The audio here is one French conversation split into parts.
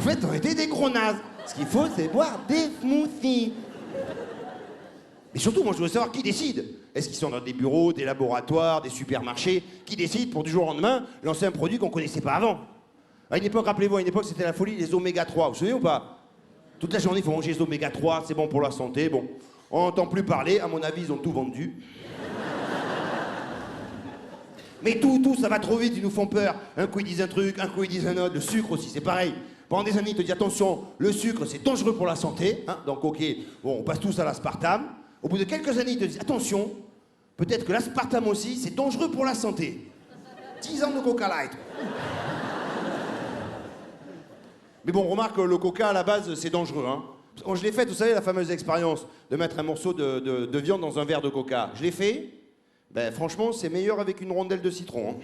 En fait, on était des gros nazes. Ce qu'il faut, c'est boire des smoothies. Mais surtout, moi, je veux savoir qui décide. Est-ce qu'ils sont dans des bureaux, des laboratoires, des supermarchés? Qui décide pour du jour au lendemain lancer un produit qu'on connaissait pas avant? À une époque, rappelez-vous, à une époque, c'était la folie, les oméga 3. Vous vous souvenez ou pas? Toute la journée, il faut manger les oméga 3, c'est bon pour la santé. Bon, on n'entend plus parler. À mon avis, ils ont tout vendu. Mais tout, ça va trop vite, ils nous font peur. Un coup, ils disent un truc, un coup, ils disent un autre. Le sucre aussi, c'est pareil. Pendant des années, ils te disent, attention, le sucre, c'est dangereux pour la santé. Hein, donc, ok, bon, on passe tous à l'aspartame. Au bout de quelques années, ils te disent, attention, peut-être que l'aspartame aussi, c'est dangereux pour la santé. 10 ans de Coca Light. Mais bon, remarque, le Coca, à la base, c'est dangereux. Hein. Quand je l'ai fait, vous savez, la fameuse expérience de mettre un morceau de viande dans un verre de Coca. Je l'ai fait. Ben, franchement, c'est meilleur avec une rondelle de citron. Hein.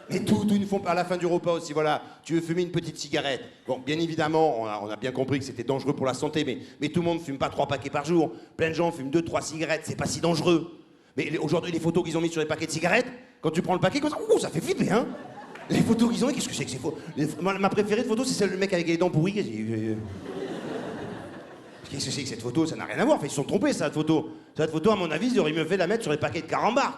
Et tout, ils nous font à la fin du repas aussi, voilà. Tu veux fumer une petite cigarette? Bon, bien évidemment, on a bien compris que c'était dangereux pour la santé, mais tout le monde ne fume pas 3 paquets par jour. Plein de gens fument 2-3 cigarettes, c'est pas si dangereux. Mais aujourd'hui, les photos qu'ils ont mis sur les paquets de cigarettes, quand tu prends le paquet comme ça, ça fait flipper, hein. Les photos qu'ils ont mis, qu'est-ce que c'est que ces photos? Ma préférée de photo, c'est celle du mec avec les dents pourries. Qu'est-ce que c'est que cette photo? Ça n'a rien à voir. Enfin, ils se sont trompés, cette photo. Cette photo, à mon avis, ils auraient mieux fait la mettre sur les paquets de carambars.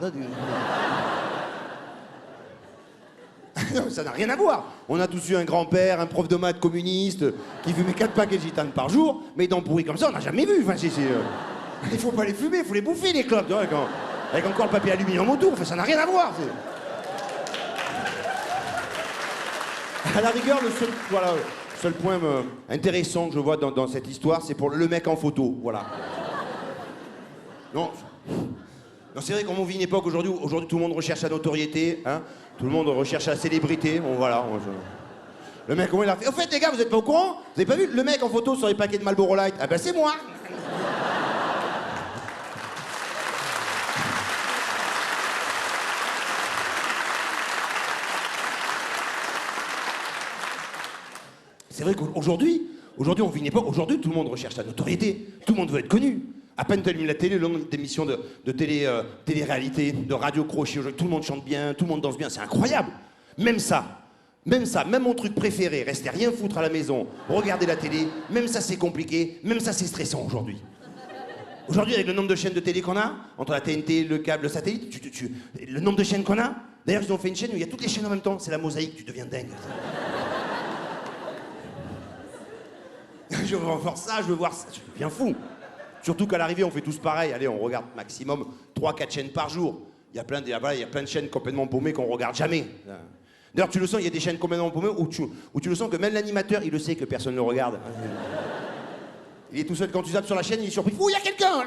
Ça n'a rien à voir. On a tous eu un grand-père, un prof de maths communiste qui fumait 4 paquets de gitane par jour, mais dents pourries comme ça, on n'a jamais vu. Enfin, il faut pas les fumer, il faut les bouffer, les clopes. Avec encore le papier aluminium autour. Enfin, ça n'a rien à voir. À la rigueur, le seul point intéressant que je vois dans cette histoire, c'est pour le mec en photo, voilà. Non, c'est vrai qu'on vit une époque aujourd'hui où tout le monde recherche la notoriété, hein. Tout le monde recherche la célébrité, bon voilà. Le mec, comment il a fait? Au fait, les gars, vous êtes pas au courant? Vous avez pas vu le mec en photo sur les paquets de Marlboro Light? Ah ben c'est moi. C'est vrai qu'aujourd'hui, on vit une époque, aujourd'hui, tout le monde recherche la notoriété. Tout le monde veut être connu. À peine tu allumes la télé, le nombre d'émissions de télé-réalité, de radio crochet, tout le monde chante bien, tout le monde danse bien, c'est incroyable. Même mon truc préféré, rester rien foutre à la maison, regarder la télé, même ça c'est compliqué, même ça c'est stressant aujourd'hui. Aujourd'hui, avec le nombre de chaînes de télé qu'on a, entre la TNT, le câble, le satellite, le nombre de chaînes qu'on a, d'ailleurs ils ont fait une chaîne où il y a toutes les chaînes en même temps, c'est la mosaïque, tu deviens dingue. Je veux voir ça, je deviens fou. Surtout qu'à l'arrivée, on fait tous pareil. Allez, on regarde maximum 3-4 chaînes par jour. Il y a plein de chaînes complètement paumées qu'on regarde jamais. D'ailleurs, tu le sens, il y a des chaînes complètement paumées où tu le sens que même l'animateur, il le sait que personne ne le regarde. Il est tout seul quand tu zappes sur la chaîne, il est surpris. Ouh, il y a quelqu'un!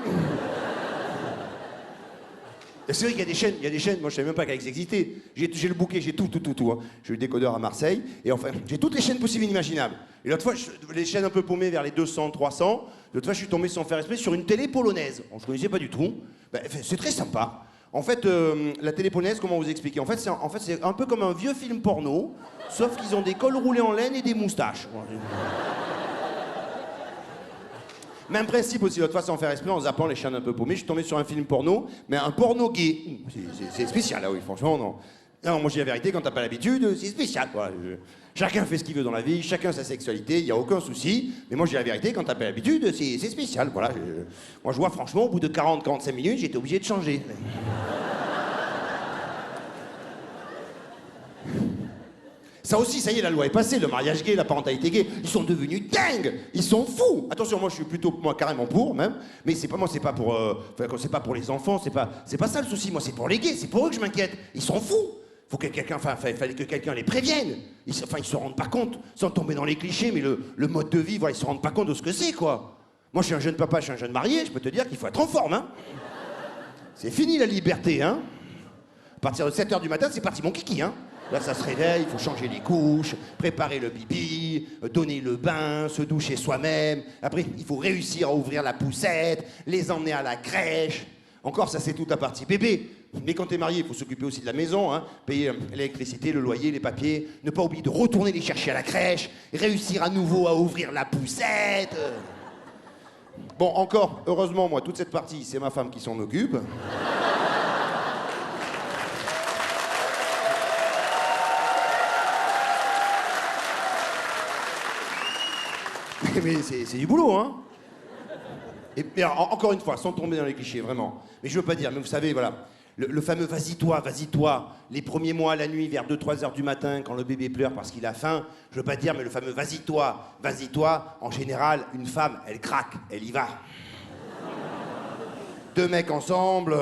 Et c'est vrai qu'il y a des chaînes, moi je savais même pas qu'elles existaient. J'ai le bouquet, j'ai tout. Hein. J'ai eu le décodeur à Marseille, et enfin, j'ai toutes les chaînes possibles et inimaginables. Et l'autre fois, les chaînes un peu paumées vers les 200, 300, l'autre fois je suis tombé sans faire esprit sur une télé polonaise. Je connaissais pas du tout. C'est très sympa. En fait, la télé polonaise, comment vous expliquer? En fait, c'est un peu comme un vieux film porno, sauf qu'ils ont des cols roulés en laine et des moustaches. Même principe aussi, l'autre fois sans faire esprit, en zappant les chaînes un peu paumées, je suis tombé sur un film porno, mais un porno gay. C'est spécial, là oui, franchement, non. Non, moi je dis la vérité, quand t'as pas l'habitude, c'est spécial, quoi. Chacun fait ce qu'il veut dans la vie, chacun sa sexualité, il n'y a aucun souci. Mais moi je dis la vérité, quand t'as pas l'habitude, c'est spécial, voilà. Moi je vois franchement, au bout de 40-45 minutes, j'étais obligé de changer. Ça aussi, ça y est, la loi est passée, le mariage gay, la parentalité gay, ils sont devenus dingues, ils sont fous. Attention, moi je suis plutôt, carrément pour même, mais c'est pas pour les enfants, c'est pas ça le souci, moi c'est pour les gays, c'est pour eux que je m'inquiète. Ils sont fous. Fallait que quelqu'un les prévienne. Ils se rendent pas compte, sans tomber dans les clichés, mais le mode de vie, voilà, ils se rendent pas compte de ce que c'est, quoi. Moi je suis un jeune papa, je suis un jeune marié, je peux te dire qu'il faut être en forme, hein. C'est fini la liberté, hein. À partir de 7h du matin, c'est parti mon kiki, hein. Là, ça se réveille, il faut changer les couches, préparer le bibi, donner le bain, se doucher soi-même. Après, il faut réussir à ouvrir la poussette, les emmener à la crèche. Encore, ça, c'est toute la partie bébé. Mais quand t'es marié, il faut s'occuper aussi de la maison, hein, payer l'électricité, le loyer, les papiers, ne pas oublier de retourner les chercher à la crèche, réussir à nouveau à ouvrir la poussette. Bon, encore, heureusement, moi, toute cette partie, c'est ma femme qui s'en occupe. Mais c'est du boulot, hein. Et mais alors, encore une fois, sans tomber dans les clichés, vraiment. Mais je veux pas dire, mais vous savez, voilà, le fameux vas-y toi, les premiers mois, la nuit, vers 2-3 heures du matin, quand le bébé pleure parce qu'il a faim, je veux pas dire, mais le fameux vas-y toi, en général, une femme, elle craque, elle y va. Deux mecs ensemble...